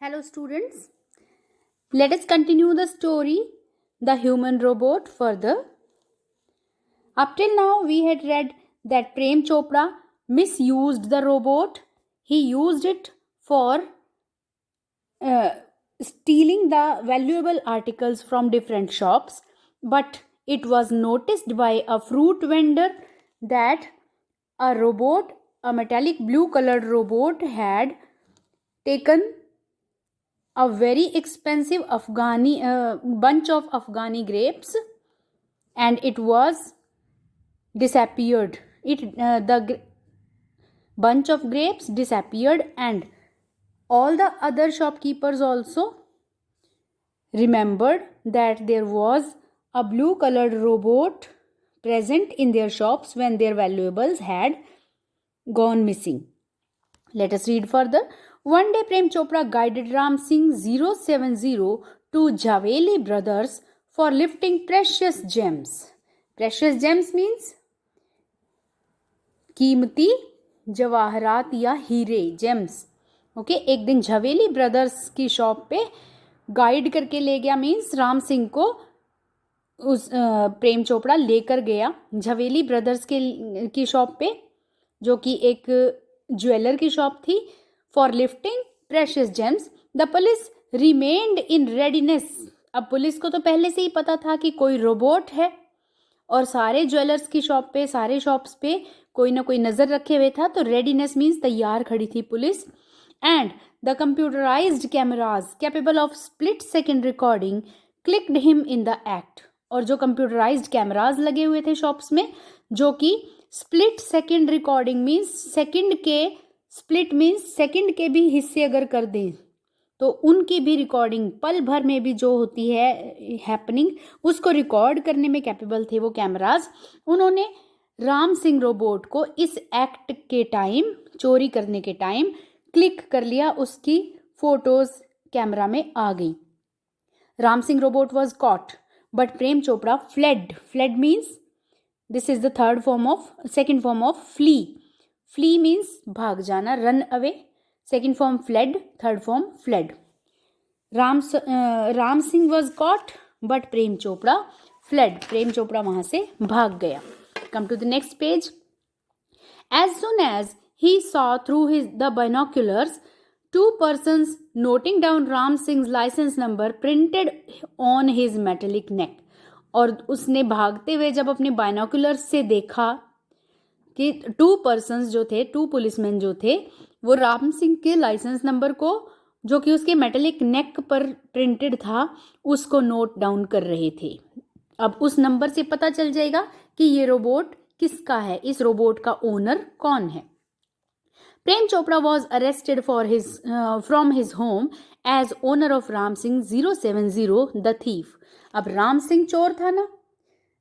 Hello students, let us continue the story The Human Robot further. Up till now we had read that Prem Chopra misused the robot. He used it for stealing the valuable articles from different shops, but it was noticed by a fruit vendor that a metallic blue colored robot had taken a very expensive bunch of Afghani grapes, and it was disappeared. The bunch of grapes disappeared, and all the other shopkeepers also remembered that there was a blue colored robot present in their shops when their valuables had gone missing. Let us read further. One day Prem Chopra guided Ram Singh 070 to Javeli Brothers for lifting precious gems. Precious gems means कीमती जवाहरात या हीरे, James. Okay, एक दिन झवेली brothers की shop पे guide करके ले गया, मीन्स राम सिंह को उस प्रेम चोपड़ा लेकर गया झवेली ब्रदर्स की शॉप पे, जो कि एक ज्वेलर की शॉप थी. For lifting precious James the police remained in readiness. अब पुलिस को तो पहले से ही पता था कि कोई रोबोट है, और सारे ज्वेलर्स की शॉप पे, सारे शॉप्स पे कोई ना कोई नज़र रखे हुए था, तो रेडीनेस मीन्स तैयार खड़ी थी police. And the computerised cameras capable of split second recording clicked him in the act. और जो कंप्यूटराइज्ड कैमराज लगे हुए थे शॉप्स में, जो कि split second recording means second के, स्प्लिट मीन्स सेकेंड के भी हिस्से अगर कर दें तो उनकी भी रिकॉर्डिंग, पल भर में भी जो होती है हैपनिंग, उसको रिकॉर्ड करने में कैपेबल थे वो कैमराज. उन्होंने राम सिंह रोबोट को इस एक्ट के टाइम, चोरी करने के टाइम क्लिक कर लिया, उसकी फोटोज कैमरा में आ गई. Ram Singh robot was caught but Prem Chopra fled. Fled means this is the second form of flee. Flee means भाग जाना, run away. Second form fled, third form fled. Ram Singh was caught but Prem Chopra fled. Prem Chopra वहां से भाग गया. Come to the next page. As soon as he saw through the binoculars, two persons noting down Ram Singh's license number printed on his metallic neck. और उसने भागते हुए जब अपने बाइनोकुलर्स से देखा कि टू पर्सन्स जो थे, टू पुलिसमैन जो थे, वो राम सिंह के लाइसेंस नंबर को, जो कि उसके मेटेलिक नेक पर प्रिंटेड था, उसको नोट डाउन कर रहे थे. अब उस नंबर से पता चल जाएगा कि ये रोबोट किसका है, इस रोबोट का ओनर कौन है. Prem Chopra was arrested from his home as owner of Ram Singh 070 the thief. अब राम सिंह चोर था ना,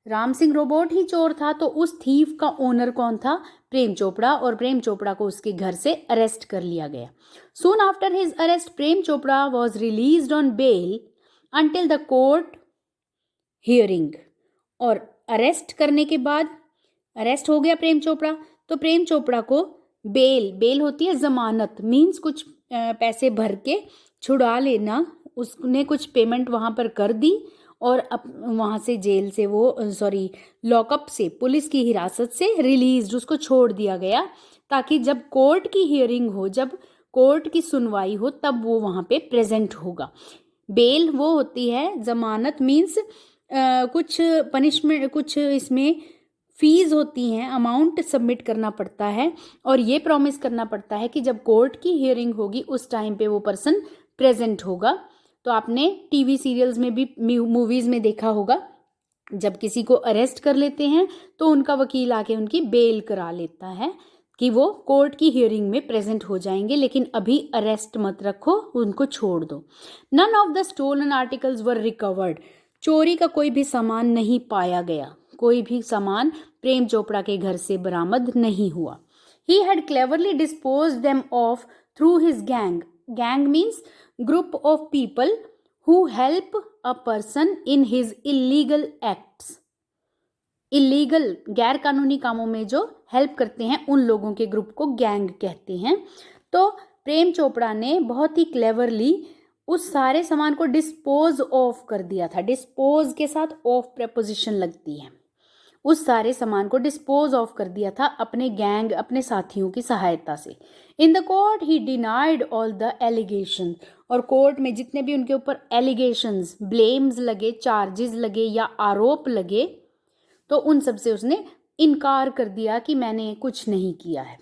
राम सिंह रोबोट ही चोर था, तो उस थीफ का ओनर कौन था? प्रेम चोपड़ा. और प्रेम चोपड़ा को उसके घर से अरेस्ट कर लिया गया. Soon after his arrest Prem Chopra was released on bail until the court hearing. और अरेस्ट करने के बाद, अरेस्ट हो गया प्रेम चोपड़ा, तो प्रेम चोपड़ा को बेल होती है जमानत, मीन्स कुछ पैसे भर के छुड़ा लेना. उसने कुछ पेमेंट वहाँ पर कर दी और अब वहाँ से जेल से लॉकअप से, पुलिस की हिरासत से रिलीज, उसको छोड़ दिया गया, ताकि जब कोर्ट की हियरिंग हो, जब कोर्ट की सुनवाई हो, तब वो वहाँ पे प्रेजेंट होगा. बेल वो होती है जमानत, मीन्स कुछ पनिशमेंट, कुछ इसमें फीस होती हैं, अमाउंट सबमिट करना पड़ता है, और ये प्रॉमिस करना पड़ता है कि जब कोर्ट की हियरिंग होगी उस टाइम पे वो पर्सन प्रेजेंट होगा. तो आपने टीवी सीरियल्स में भी, मूवीज़ में देखा होगा, जब किसी को अरेस्ट कर लेते हैं तो उनका वकील आके उनकी बेल करा लेता है कि वो कोर्ट की हियरिंग में प्रेजेंट हो जाएंगे, लेकिन अभी अरेस्ट मत रखो, उनको छोड़ दो. None of the stolen articles were recovered. चोरी का कोई भी सामान नहीं पाया गया, कोई भी सामान प्रेम चोपड़ा के घर से बरामद नहीं हुआ. He had cleverly disposed them of through his gang. Gang means group of people who help a person in his illegal acts. Illegal, गैर कानूनी कामों में जो हेल्प करते हैं, उन लोगों के ग्रुप को गैंग कहते हैं. तो प्रेम चोपड़ा ने बहुत ही क्लेवरली उस सारे सामान को डिस्पोज ऑफ कर दिया था। डिस्पोज के साथ ऑफ प्रेपोजिशन लगती है। उस सारे सामान को डिस्पोज ऑफ कर दिया था अपने गैंग, अपने साथियों की सहायता से। In the court he denied all the allegation, और कोर्ट में जितने भी उनके ऊपर एलिगेशंस, ब्लेम्स लगे, चार्जेस लगे या आरोप लगे, तो उन सब से उसने इनकार कर दिया कि मैंने कुछ नहीं किया है।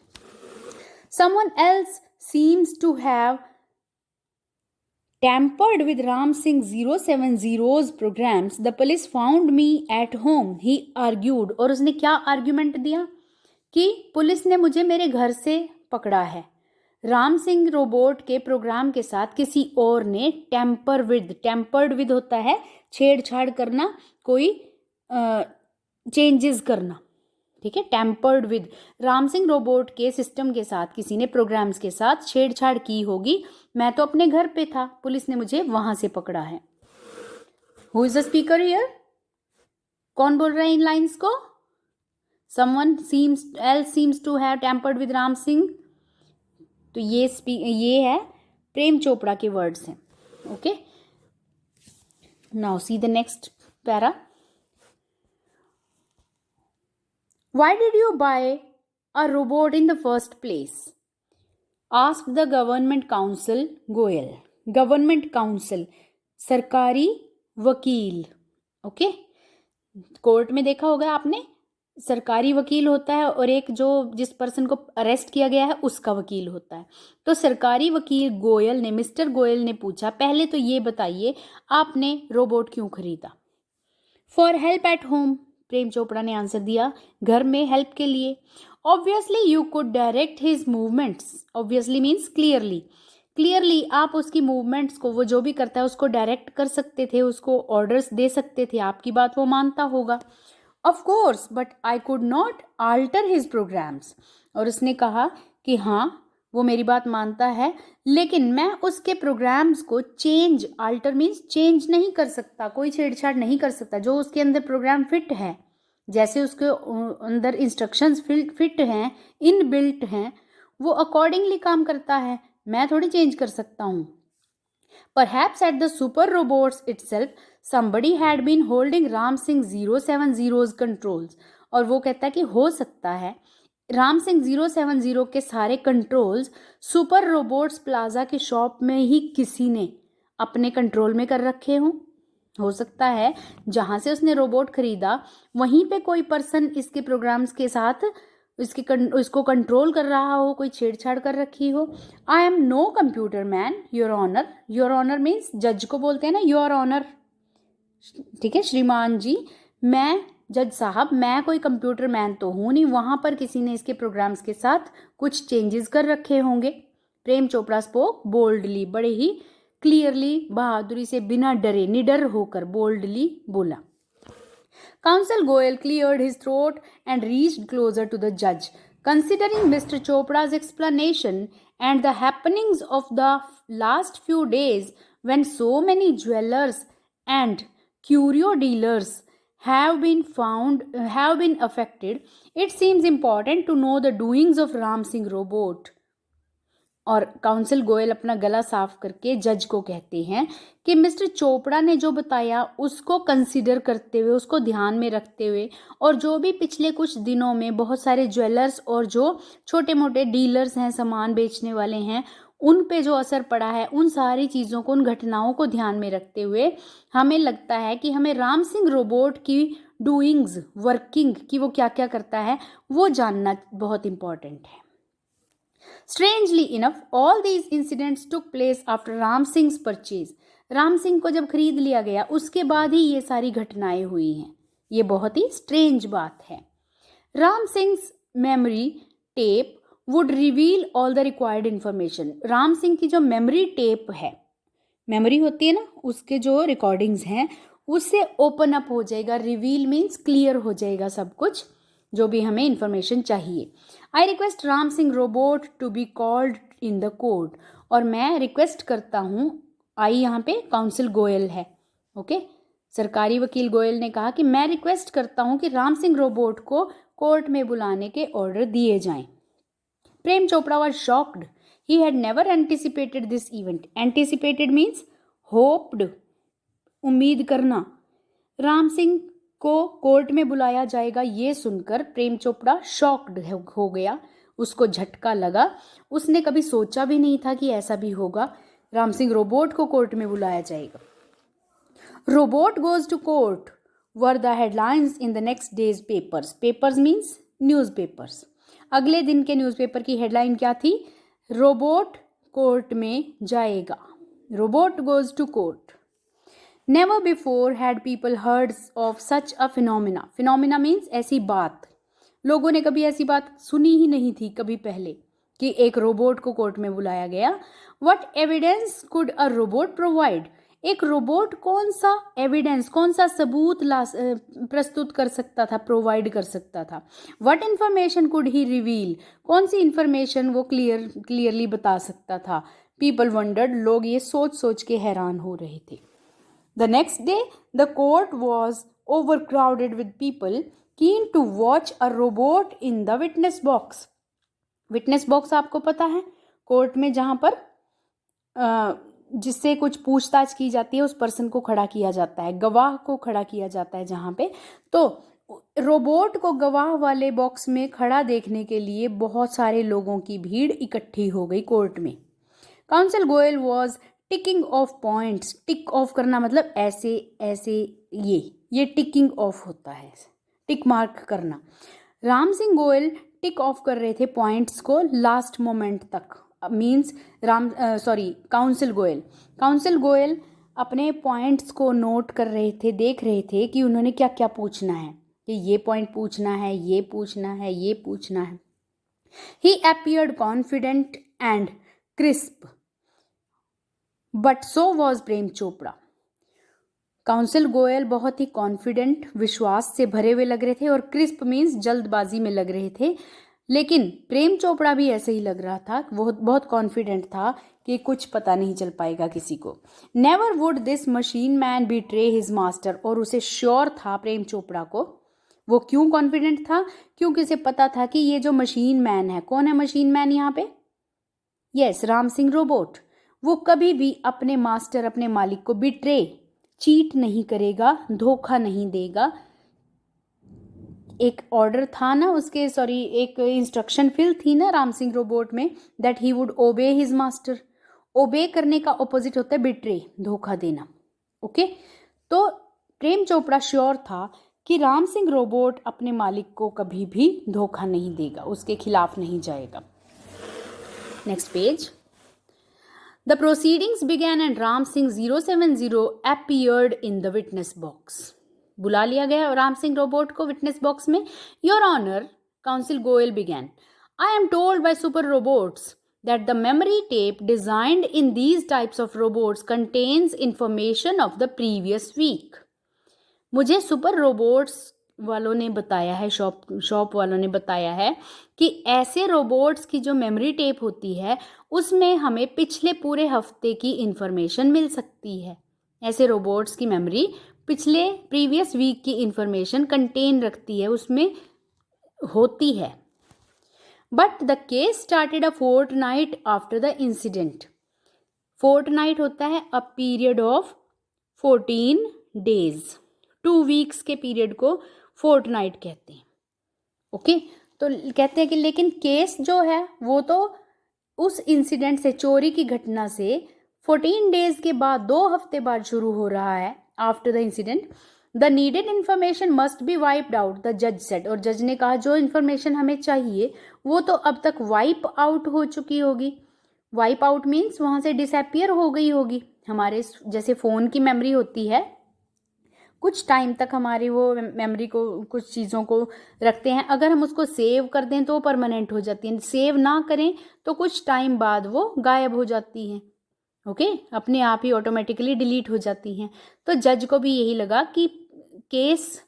Someone else seems to have tampered with Ram Singh 070's programs. The police found me at home, he argued. और उसने क्या आर्ग्यूमेंट दिया कि पुलिस ने मुझे मेरे घर से पकड़ा है। राम सिंह रोबोट के प्रोग्राम के साथ किसी और ने टेम्पर्ड विद होता है छेड़छाड़ करना, कोई चेंजेस करना, ठीक है। Tempered with, Ram Singh robot के सिस्टम के साथ किसी ने, प्रोग्राम्स के साथ छेड़छाड़ की होगी। मैं तो अपने घर पे था, पुलिस ने मुझे वहां से पकड़ा है। Who is the speaker here? कौन बोल रहा है इन लाइंस को? Someone else seems to have tampered with Ram Singh. तो ये है प्रेम चोपड़ा के वर्ड्स हैं। Okay, now see the next para. Why did you buy a robot in the first place? Asked the government counsel Goyal. Government counsel, सरकारी वकील। Okay, court में देखा होगा आपने, सरकारी वकील होता है और एक जो जिस पर्सन को अरेस्ट किया गया है उसका वकील होता है। तो सरकारी वकील गोयल ने, मिस्टर गोयल ने पूछा, पहले तो ये बताइए आपने रोबोट क्यों खरीदा? फॉर हेल्प एट होम, प्रेम चोपड़ा ने आंसर दिया, घर में हेल्प के लिए। Obviously you could direct his movements, obviously means clearly आप उसकी मूवमेंट्स को, वो जो भी करता है उसको डायरेक्ट कर सकते थे, उसको ऑर्डर्स दे सकते थे, आपकी बात वो मानता होगा। Of course but I could not alter his programs, और उसने कहा कि हाँ वो मेरी बात मानता है, लेकिन मैं उसके प्रोग्राम्स को आल्टर मीन्स चेंज नहीं कर सकता, कोई छेड़छाड़ नहीं कर सकता। जो उसके अंदर प्रोग्राम फिट है, जैसे उसके अंदर इंस्ट्रक्शंस फिट हैं, इनबिल्ट हैं, वो अकॉर्डिंगली काम करता है, मैं थोड़ी चेंज कर सकता हूँ। Perhaps at the super robots itself, somebody had been holding Ram Singh 070's controls, और वो कहता है कि हो सकता है राम सिंह 070 के सारे कंट्रोल्स सुपर रोबोट्स प्लाजा के शॉप में ही किसी ने अपने कंट्रोल में कर रखे हों। हो सकता है जहाँ से उसने रोबोट खरीदा वहीं पे कोई पर्सन इसके प्रोग्राम्स के साथ इसको कंट्रोल कर रहा हो, कोई छेड़छाड़ कर रखी हो। I am no computer man your honour. Your honour means जज को बोलते हैं ना, योर ऑनर, ठीक है, श्रीमान जी, मैं जज साहब, मैं कोई कंप्यूटर मैन तो हूँ नहीं, वहाँ पर किसी ने इसके प्रोग्राम्स के साथ कुछ चेंजेस कर रखे होंगे। प्रेम चोपड़ा स्पोक बोल्डली, बड़े ही क्लियरली, बहादुरी से, बिना डरे, निडर होकर बोल्डली बोला। Counsel Goyal cleared his throat and reached closer to the judge. Considering Mr. Chopra's explanation and the happenings of the last few days, when so many jewelers and curio dealers have been affected, it seems important to know the doings of Ram Singh robot. और counsel Goyal अपना गला साफ करके जज को कहते हैं कि मिस्टर चोपड़ा ने जो बताया उसको कंसीडर करते हुए, उसको ध्यान में रखते हुए, और जो भी पिछले कुछ दिनों में बहुत सारे ज्वेलर्स और जो छोटे मोटे डीलर्स हैं, सामान बेचने वाले हैं, उन पे जो असर पड़ा है, उन सारी चीज़ों को, उन घटनाओं को ध्यान में रखते हुए हमें लगता है कि हमें राम सिंह रोबोट की डूइंग्स, वर्किंग की, वो क्या क्या करता है, वो जानना बहुत इम्पॉर्टेंट है। Strangely enough, all these incidents took place after Ram Singh purchase. Ram Singh को जब खरीद लिया गया उसके बाद ही ये सारी घटनाएं हुई हैं। ये बहुत ही स्ट्रेंज बात है। Ram Singh memory tape would reveal all the required information. Ram Singh की जो मेमोरी टेप है, मेमोरी होती है ना, उसके जो रिकॉर्डिंग्स हैं उससे ओपन अप हो जाएगा। रिवील मीन्स क्लियर हो जाएगा सब कुछ, जो भी हमें इंफॉर्मेशन चाहिए। I request Ram Singh robot to be called in the court, और मैं रिक्वेस्ट करता हूँ, आई यहाँ पे काउंसिल गोयल है, ओके, सरकारी वकील गोयल ने कहा कि मैं रिक्वेस्ट करता हूँ कि राम सिंह रोबोट को कोर्ट में बुलाने के ऑर्डर दिए जाएं। Prem Chopra was shocked, He had never anticipated this event. Anticipated means hoped, उम्मीद करना। राम सिंह को कोर्ट में बुलाया जाएगा ये सुनकर प्रेम चोपड़ा शॉक्ड हो गया, उसको झटका लगा। उसने कभी सोचा भी नहीं था कि ऐसा भी होगा, राम सिंह रोबोट को कोर्ट में बुलाया जाएगा। Robot goes to court were the headlines in the next day's papers. Papers means newspapers. अगले दिन के न्यूज़पेपर की हेडलाइन क्या थी? रोबोट कोर्ट में जाएगा। Robot goes to court. Never before had people heard of such a phenomena. Phenomena means ऐसी बात। लोगों ने कभी ऐसी बात सुनी ही नहीं थी कभी पहले कि एक रोबोट को कोर्ट में बुलाया गया। What evidence could a robot provide? एक रोबोट कौन सा एविडेंस, कौन सा सबूत प्रस्तुत कर सकता था, प्रोवाइड कर सकता था। What information could he reveal? कौन सी इंफॉर्मेशन वो क्लियरली बता सकता था। People wondered, लोग ये सोच सोच के हैरान हो रहे थे। The next day, the court was overcrowded with people keen to watch a robot in the witness box. Witness box आपको पता है, कोर्ट में जहाँ पर जिससे कुछ पूछताछ की जाती है उस पर्सन को खड़ा किया जाता है, गवाह को खड़ा किया जाता है जहाँ पे। तो रोबोट को गवाह वाले बॉक्स में खड़ा देखने के लिए बहुत सारे लोगों की भीड़ इकट्ठी हो गई कोर्ट में। Council Goyal was ticking of points. Tick of करना मतलब ऐसे ऐसे, ये टिकिंग ऑफ होता है, टिक मार्क करना। राम सिंह गोयल टिक ऑफ कर रहे थे पॉइंट्स को लास्ट मोमेंट तक। मीन्स काउंसिल गोयल अपने पॉइंट्स को नोट कर रहे थे, देख रहे थे कि उन्होंने क्या क्या पूछना है, कि ये पॉइंट पूछना है, ये पूछना है, ये पूछना है। He appeared confident and crisp but so was Prem Chopra. Counsel Goyal बहुत ही कॉन्फिडेंट, विश्वास से भरे हुए लग रहे थे, और क्रिस्प मीन्स जल्दबाजी में लग रहे थे। लेकिन प्रेम चोपड़ा भी ऐसे ही लग रहा था, वो बहुत कॉन्फिडेंट था कि कुछ पता नहीं चल पाएगा किसी को। Never would this machine man betray his master. और उसे श्योर था प्रेम चोपड़ा को। वो क्यों कॉन्फिडेंट था? क्योंकि उसे पता था कि ये जो मशीन मैन है, कौन है मशीन मैन यहाँ पे? Yes, Ram Singh robot. वो कभी भी अपने मास्टर, अपने मालिक को बिट्रे, चीट नहीं करेगा, धोखा नहीं देगा। एक ऑर्डर था ना उसके, एक इंस्ट्रक्शन फिल थी ना राम सिंह रोबोट में, that he would obey his master. Obey करने का ऑपोजिट होता है बिट्रे, धोखा देना। ओके, तो प्रेम चोपड़ा श्योर था कि राम सिंह रोबोट अपने मालिक को कभी भी धोखा नहीं देगा, उसके खिलाफ नहीं जाएगा। Next page. The proceedings began and Ram Singh 070 appeared in the witness box. बुला लिया गया राम सिंह रोबोट को विटनेस बॉक्स में। Your Honor, Counsel Goel began. I am told by super robots that the memory tape designed in these types of robots contains information of the previous week. मुझे super robots वालों ने बताया है, shop वालों ने बताया है कि ऐसे रोबोट्स की जो मेमोरी टेप होती है उसमें हमें पिछले पूरे हफ्ते की इंफॉर्मेशन मिल सकती है। ऐसे रोबोट्स की मेमोरी प्रीवियस वीक की इंफॉर्मेशन कंटेन रखती है, उसमें होती है। But the case started a fortnight after the incident. Fortnight होता है a period of 14 days. 2 weeks के पीरियड को फोर्टनाइट कहते हैं। ओके, तो कहते हैं कि लेकिन केस जो है वो तो उस इंसिडेंट से, चोरी की घटना से 14 डेज के बाद, 2 हफ्ते बाद शुरू हो रहा है। After the incident the needed information must be wiped out, the जज सेड। और जज ने कहा जो इंफॉर्मेशन हमें चाहिए वो तो अब तक वाइप आउट हो चुकी होगी। वाइप आउट मीन्स वहाँ से डिसअपियर हो गई होगी। हमारे जैसे फ़ोन की मेमोरी होती है, कुछ टाइम तक हमारी वो मेमोरी को, कुछ चीज़ों को रखते हैं, अगर हम उसको सेव कर दें तो परमानेंट हो जाती हैं, सेव ना करें तो कुछ टाइम बाद वो गायब हो जाती हैं। ओके, अपने आप ही ऑटोमेटिकली डिलीट हो जाती हैं। तो जज को भी यही लगा कि केस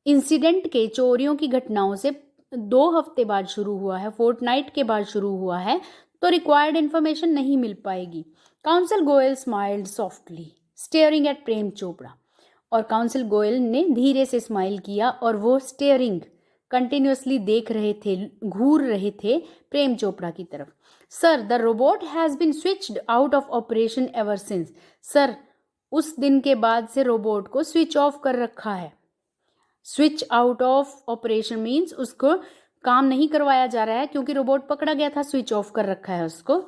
इंसिडेंट के, चोरियों की घटनाओं से 2 हफ्ते बाद शुरू हुआ है, फोर्टनाइट के बाद शुरू हुआ है, तो रिक्वायर्ड इन्फॉर्मेशन नहीं मिल पाएगी। Counsel Goyal smiled softly staring at Prem Chopra. और काउंसिल गोयल ने धीरे से स्माइल किया और वो स्टेयरिंग, कंटिन्यूसली देख रहे थे, घूर रहे थे प्रेम चोपड़ा की तरफ। Sir the robot has been switched out of operation ever since. Sir उस दिन के बाद से रोबोट को स्विच ऑफ कर रखा है। Switch out of operation means उसको काम नहीं करवाया जा रहा है क्योंकि रोबोट पकड़ा गया था, स्विच ऑफ कर रखा है उसको।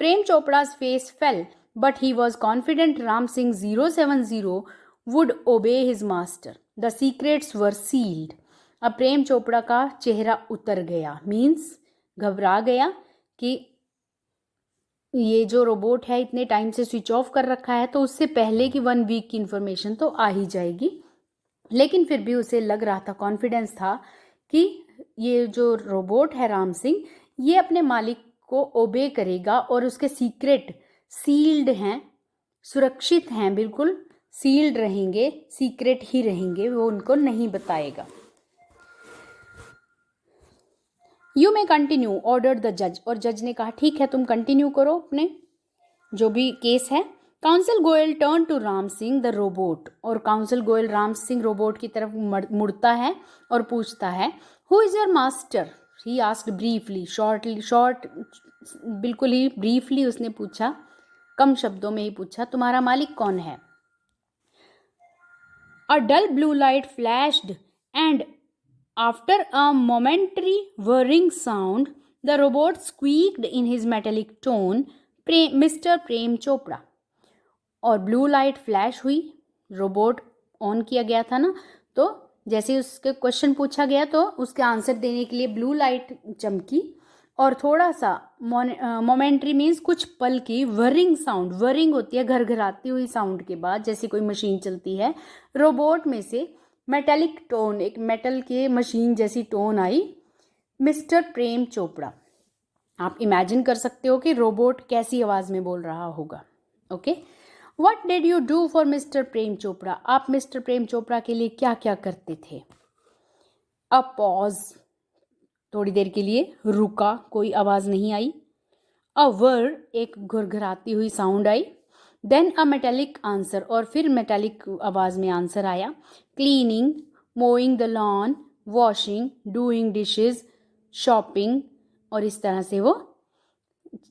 Prem Chopra's face fell but he was confident Ram Singh 070 would obey his master. The secrets were sealed. अब प्रेम चोपड़ा का चेहरा उतर गया, मीन्स घबरा गया कि ये जो रोबोट है इतने टाइम से स्विच ऑफ कर रखा है तो उससे पहले की 1 वीक की इन्फॉर्मेशन तो आ ही जाएगी। लेकिन फिर भी उसे लग रहा था, कॉन्फिडेंस था कि ये जो रोबोट है राम सिंह, ये अपने मालिक को ओबे करेगा और उसके सीक्रेट सील्ड हैं, सुरक्षित हैं, बिल्कुल सील्ड रहेंगे, सीक्रेट ही रहेंगे, वो उनको नहीं बताएगा। You may continue order the जज। और जज ने कहा ठीक है तुम कंटिन्यू करो अपने जो भी केस है। Counsel Goyal turn to Ram Singh the robot. और काउंसिल गोयल राम सिंह रोबोट की तरफ मुड़ता है और पूछता है who is your master. He asked briefly, short बिल्कुल ही ब्रीफली उसने पूछा, कम शब्दों में ही पूछा तुम्हारा मालिक कौन है। A dull blue light flashed and after a momentary whirring sound the robot squeaked in his metallic tone, mister Prem Chopra. और ब्लू लाइट फ्लैश हुई, रोबोट ऑन किया गया था ना, तो जैसे ही उसके क्वेश्चन पूछा गया तो उसके आंसर देने के लिए ब्लू लाइट चमकी और थोड़ा सा मोमेंट्री मीन्स कुछ पल की whirring साउंड, whirring होती है घरघराती हुई साउंड के बाद, जैसे कोई मशीन चलती है, रोबोट में से मेटेलिक टोन, एक मेटल के मशीन जैसी टोन आई। मिस्टर प्रेम चोपड़ा, आप इमेजिन कर सकते हो कि रोबोट कैसी आवाज़ में बोल रहा होगा। Okay, what did you do for mister Prem Chopra. आप मिस्टर प्रेम चोपड़ा के लिए क्या क्या करते थे। अ पॉज, थोड़ी देर के लिए रुका, कोई आवाज़ नहीं आई। अ वर्ड, एक घुरघुराती हुई साउंड आई। देन अ मेटेलिक आंसर, और फिर मेटेलिक आवाज़ में आंसर आया। Cleaning, mowing the lawn, washing, doing dishes, shopping, और इस तरह से वो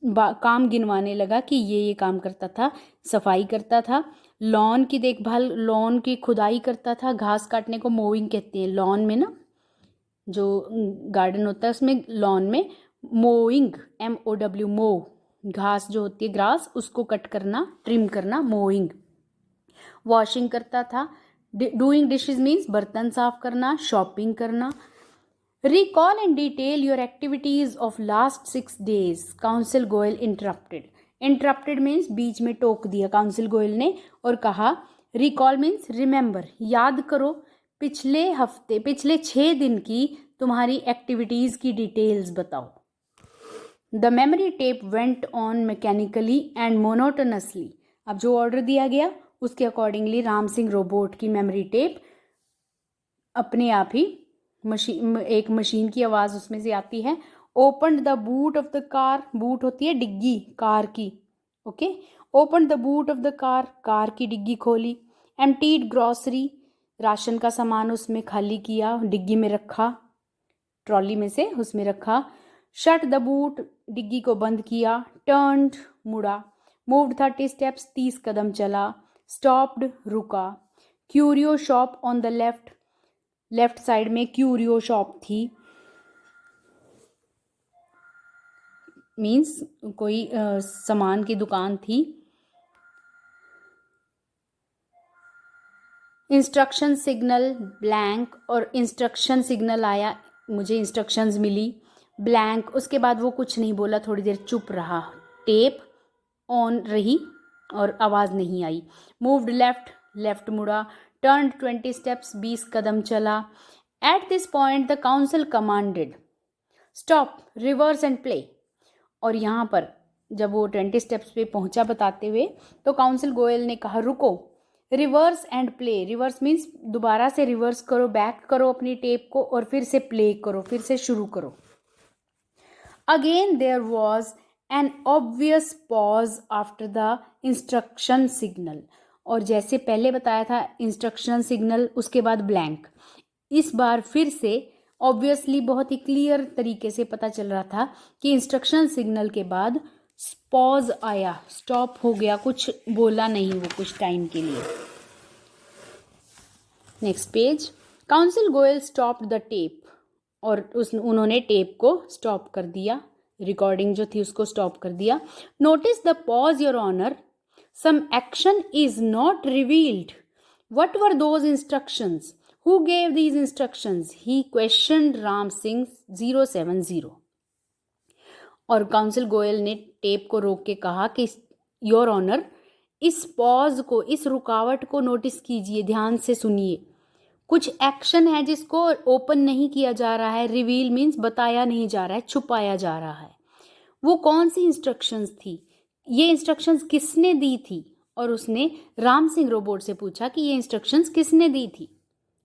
काम गिनवाने लगा कि ये काम करता था, सफाई करता था, लॉन की देखभाल, लॉन की खुदाई करता था, घास काटने को मोइंग कहते हैं, लॉन में ना जो गार्डन होता है उसमें लॉन में मोइंग, MOW, मो, घास जो होती है ग्रास, उसको कट करना, ट्रिम करना, मोइंग। वॉशिंग करता था। डूइंग डिशेज मीन्स बर्तन साफ करना, शॉपिंग करना। Recall in detail your activities of last 6 days, counsel Goyal interrupted. Interrupted means बीच में टोक दिया काउंसिल गोयल ने और कहा, रिकॉल मीन्स रिमेंबर, याद करो पिछले 6 दिन की तुम्हारी एक्टिविटीज की डिटेल्स बताओ। The memory tape went on mechanically and monotonously. अब जो ऑर्डर दिया गया उसके अकॉर्डिंगली राम सिंह रोबोट की मेमोरी टेप अपने आप ही एक मशीन की आवाज़ उसमें से आती है। Open the boot of the car, boot होती है डिग्गी कार की, okay. Open the boot of the car, car की डिग्गी खोली। एम्प्टीड ग्रॉसरी, राशन का सामान उसमें खाली किया, डिग्गी में रखा, ट्रॉली में से उसमें रखा। शट द बूट, डिग्गी को बंद किया। टर्न्ड, मुड़ा। मूव्ड 30 steps, 30 कदम चला। स्टॉप्ड, रुका। Curio shop on the left, left side में क्यूरियो शॉप थी, मीन्स कोई सामान की दुकान थी। इंस्ट्रक्शन सिग्नल, ब्लैंक, और इंस्ट्रक्शन सिग्नल आया, मुझे इंस्ट्रक्शंस मिली, ब्लैंक। उसके बाद वो कुछ नहीं बोला, थोड़ी देर चुप रहा। टेप ऑन रही और आवाज़ नहीं आई। मूव्ड लेफ्ट, लेफ्ट मुड़ा। टर्न्ड 20 steps, 20 कदम चला। At this point the council commanded, stop, reverse and play. और यहाँ पर जब वो 20 steps पे पहुँचा बताते हुए, तो काउंसिल गोयल ने कहा रुको, reverse and play. Reverse means दोबारा से रिवर्स करो, बैक करो अपनी टेप को, और फिर से प्ले करो, फिर से शुरू करो। Again there was an obvious pause after the instruction signal. और जैसे पहले बताया था इंस्ट्रक्शन सिग्नल, उसके बाद ब्लैंक, इस बार फिर से ऑब्वियसली बहुत ही क्लियर तरीके से पता चल रहा था कि इंस्ट्रक्शन सिग्नल के बाद पॉज आया, स्टॉप हो गया, कुछ बोला नहीं वो कुछ टाइम के लिए। Next page, council Goyal stopped the tape, और उन्होंने टेप को स्टॉप कर दिया, रिकॉर्डिंग जो थी उसको स्टॉप कर दिया। Notice the pause your honour, some action is not revealed, what were those instructions, who gave these instructions, he questioned Ram Singh 070। और काउंसिल गोयल ने टेप को रोक के कहा कि योर ऑनर, इस पॉज को, इस रुकावट को नोटिस कीजिए, ध्यान से सुनिए। कुछ एक्शन है जिसको ओपन नहीं किया जा रहा है, रिवील मीन्स बताया नहीं जा रहा है, छुपाया जा रहा है। वो कौन सी इंस्ट्रक्शंस थी, ये इंस्ट्रक्शंस किसने दी थी? और उसने राम सिंह रोबोट से पूछा कि ये इंस्ट्रक्शंस किसने दी थी,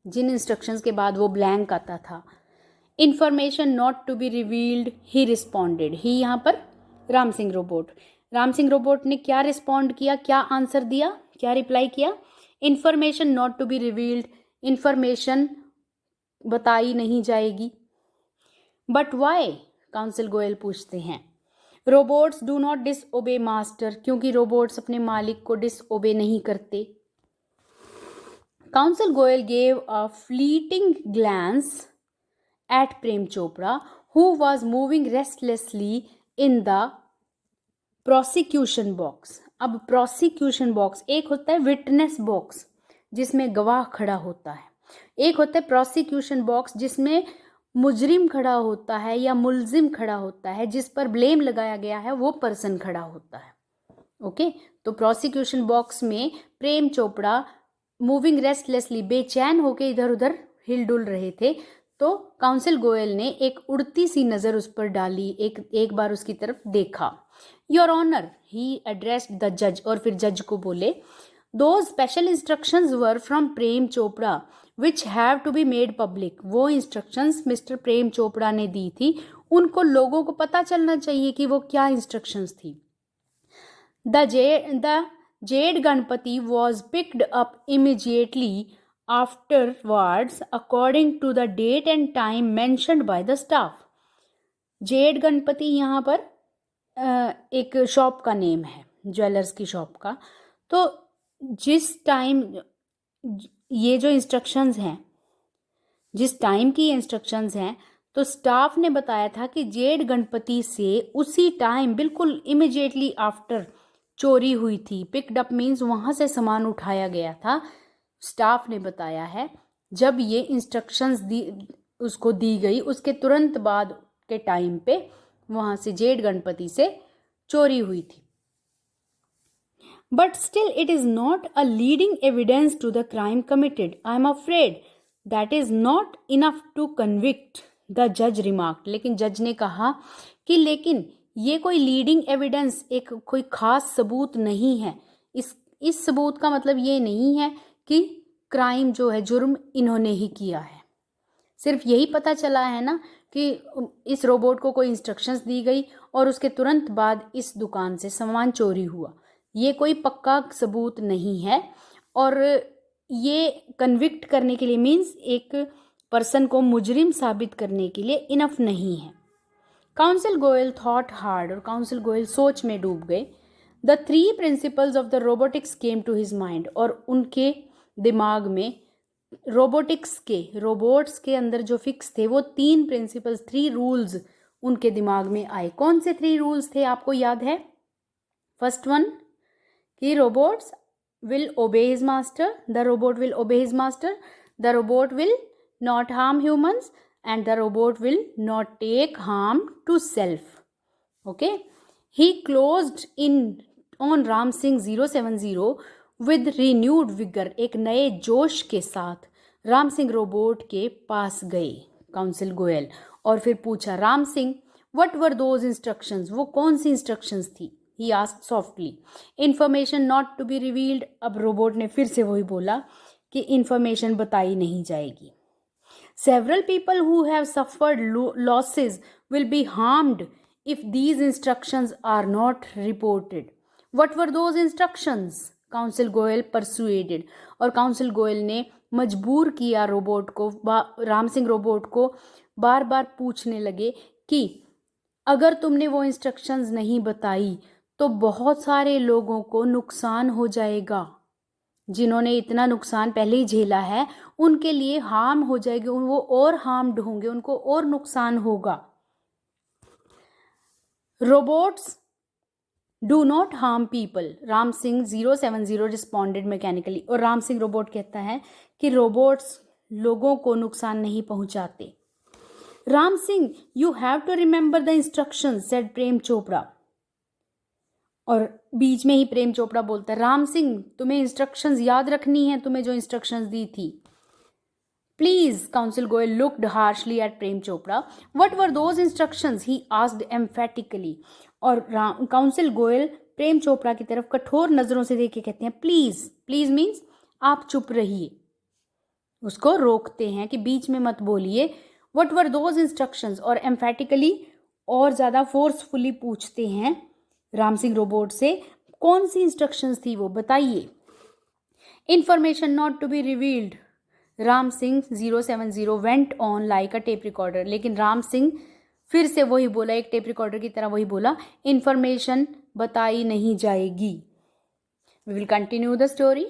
जिन इंस्ट्रक्शंस के बाद वो ब्लैंक आता था। Information not to be revealed, he responded. He यहाँ पर राम सिंह रोबोट ने क्या रिस्पॉन्ड किया, क्या आंसर दिया, क्या रिप्लाई किया? Information not to be revealed, information बताई नहीं जाएगी। बट वाई, काउंसिल गोयल पूछते हैं। Robots do not disobey master, क्योंकि रोबोट्स अपने मालिक को डिसओबे नहीं करते। Counsel Goyal gave a fleeting glance at Prem Chopra, who was moving restlessly in the prosecution box। अब प्रोसिक्यूशन बॉक्स, एक होता है विटनेस बॉक्स जिसमें गवाह खड़ा होता है, एक होता है प्रोसिक्यूशन बॉक्स जिसमें मुजरिम खड़ा होता है या मुलजिम खड़ा होता है, जिस पर ब्लेम लगाया गया है वो पर्सन खड़ा होता है। ओके, तो प्रोसिक्यूशन बॉक्स में प्रेम चोपड़ा मूविंग रेस्टलेसली, बेचैन होके इधर उधर हिलडुल रहे थे। तो काउंसिल गोयल ने एक उड़ती सी नज़र उस पर डाली, एक बार उसकी तरफ देखा। Your honour, he addressed the जज, और फिर जज को बोले, two special instructions were from Prem Chopra which have to be made public. वो इंस्ट्रक्शंस मिस्टर प्रेम चोपड़ा ने दी थी, उनको लोगों को पता चलना चाहिए कि वो क्या इंस्ट्रक्शंस थी। The Z Ganpati was picked up immediately afterwards according to the date and time mentioned by the staff। Z Ganpati यहाँ पर एक शॉप का नेम है, ज्वेलर्स की शॉप का। तो जिस टाइम ये जो इंस्ट्रक्शंस हैं, जिस टाइम की इंस्ट्रक्शंस हैं, तो स्टाफ ने बताया था कि जेड गणपति से उसी टाइम बिल्कुल इमिजिएटली आफ्टर चोरी हुई थी। पिक्ड अप मीन्स वहाँ से सामान उठाया गया था। स्टाफ ने बताया है जब ये इंस्ट्रक्शंस उसको दी गई, उसके तुरंत बाद के टाइम पे वहाँ से जेड गणपति से चोरी हुई थी। But still it is not a leading evidence to the crime committed, I am afraid that is not enough to convict, the जज रिमार्क्ड। लेकिन जज ने कहा कि लेकिन ये कोई लीडिंग एविडेंस, एक कोई खास सबूत नहीं है। इस सबूत का मतलब ये नहीं है कि क्राइम जो है, जुर्म इन्होंने ही किया है। सिर्फ यही पता चला है ना कि इस रोबोट को कोई इंस्ट्रक्शंस दी गई और उसके तुरंत बाद इस दुकान से सामान चोरी हुआ। ये कोई पक्का सबूत नहीं है, और ये कन्विक्ट करने के लिए मीन्स एक पर्सन को मुजरिम साबित करने के लिए इनफ नहीं है। काउंसिल गोयल थॉट हार्ड, और काउंसिल गोयल सोच में डूब गए। The 3 principles of the robotics came to his mind, और उनके दिमाग में रोबोट्स के अंदर जो फिक्स थे वो 3 प्रिंसिपल्स, 3 रूल्स उनके दिमाग में आए। कौन से 3 रूल्स थे आपको याद है? फर्स्ट वन कि रोबोट्स विल ओबे his master, the robot will ओबे his master, the robot will not harm humans, and the robot will not take harm to self। Okay, he closed in on Ram Singh 070 with renewed vigor। एक नए जोश के साथ Ram Singh robot के पास गए council Goyal, और फिर पूछा, Ram Singh what were those instructions, वो कौन सी इंस्ट्रक्शंस थी? he asked softly। information not to be revealed। अब रोबोट ने फिर से वही बोला कि इंफॉर्मेशन बताई नहीं जाएगी। Several people who have suffered losses will be harmed if these instructions are not reported। What were those instructions? Council Goyal persuaded, और काउंसिल गोयल ने मजबूर किया रोबोट को, राम सिंह रोबोट को बार बार पूछने लगे कि अगर तुमने वो इंस्ट्रक्शंस नहीं बताई तो बहुत सारे लोगों को नुकसान हो जाएगा, जिन्होंने इतना नुकसान पहले ही झेला है उनके लिए हार्म हो जाएगी, वो और हार्म्ड होंगे, उनको और नुकसान होगा। Robots do not harm people, Ram Singh 070 responded mechanically. और राम सिंह रोबोट कहता है कि रोबोट्स लोगों को नुकसान नहीं पहुंचाते। Ram Singh, you have to remember the instructions, said Prem Chopra. और बीच में ही प्रेम चोपड़ा बोलता है, राम सिंह तुम्हें इंस्ट्रक्शंस याद रखनी है, तुम्हें जो इंस्ट्रक्शंस दी थी। Please, counsel Goyal looked harshly at Prem Chopra. What were those instructions, he asked emphatically. और काउंसिल गोयल प्रेम चोपड़ा की तरफ कठोर नजरों से देख के कहते हैं, प्लीज, प्लीज मीन्स आप चुप रहिए, उसको रोकते हैं कि बीच में मत बोलिए। व्हाट वर दोज इंस्ट्रक्शंस, और एम्फेटिकली और ज्यादा फोर्सफुली पूछते हैं राम सिंह रोबोट से, कौन सी इंस्ट्रक्शंस थी वो बताइए। Information not to be revealed, Ram Singh 070 went on like a tape recorder. लेकिन राम सिंह फिर से वही बोला, एक टेप रिकॉर्डर की तरह वही बोला, इंफॉर्मेशन बताई नहीं जाएगी। We will continue the story.